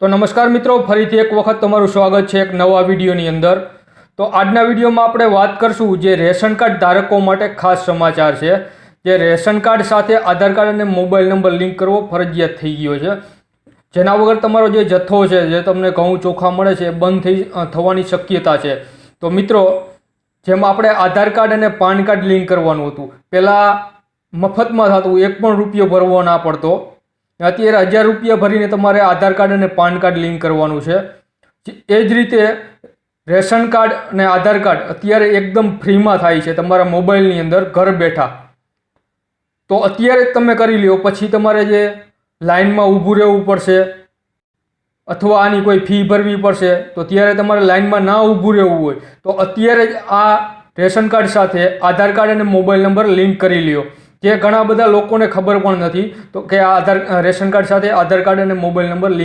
તો નમસ્કાર મિત્રો, ફરીથી એક વખત તમારું સ્વાગત છે એક નવા વિડીયોની અંદર। તો આજના વિડીયોમાં આપણે વાત કરશું જે રેશન કાર્ડ ધારકો માટે ખાસ સમાચાર છે। જે રેશન કાર્ડ સાથે આધાર કાર્ડ અને મોબાઈલ નંબર લિંક કરવો ફરજિયાત થઈ ગયો છે, જેના વગર તમારો જે જથ્થો છે, જે તમને ઘઉં ચોખા મળે છે, એ બંધ થવાની શક્યતા છે। તો મિત્રો, જેમ આપણે આધાર કાર્ડ અને પાન કાર્ડ લિંક કરવાનું હતું, પહેલાં મફતમાં થતું, એક પણ રૂપિયો ભરવો ના પડતો। અત્યારે 1000 રૂપિયા ભરીને તમારે આધાર કાર્ડ અને પાન કાર્ડ લિંક કરવાનું છે। એ જ રીતે રેશન કાર્ડ અને આધાર કાર્ડ અત્યારે એકદમ ફ્રીમાં થાય છે તમારા મોબાઈલની અંદર ઘર બેઠા। તો અત્યારે જ તમે કરી લ્યો, પછી તમારે જે લાઇનમાં ઊભું રહેવું પડશે અથવા આની કોઈ ફી ભરવી પડશે। તો ત્યારે તમારે લાઇનમાં ના ઊભું રહેવું હોય તો અત્યારે જ આ રેશન કાર્ડ સાથે આધાર કાર્ડ અને મોબાઈલ નંબર લિંક કરી લ્યો, જે ઘણા બધા લોકોને ખબર પણ નથી। તો કે આ રેશન કાર્ડ સાથે આધાર કાર્ડ અને મોબાઈલ નંબર લિંક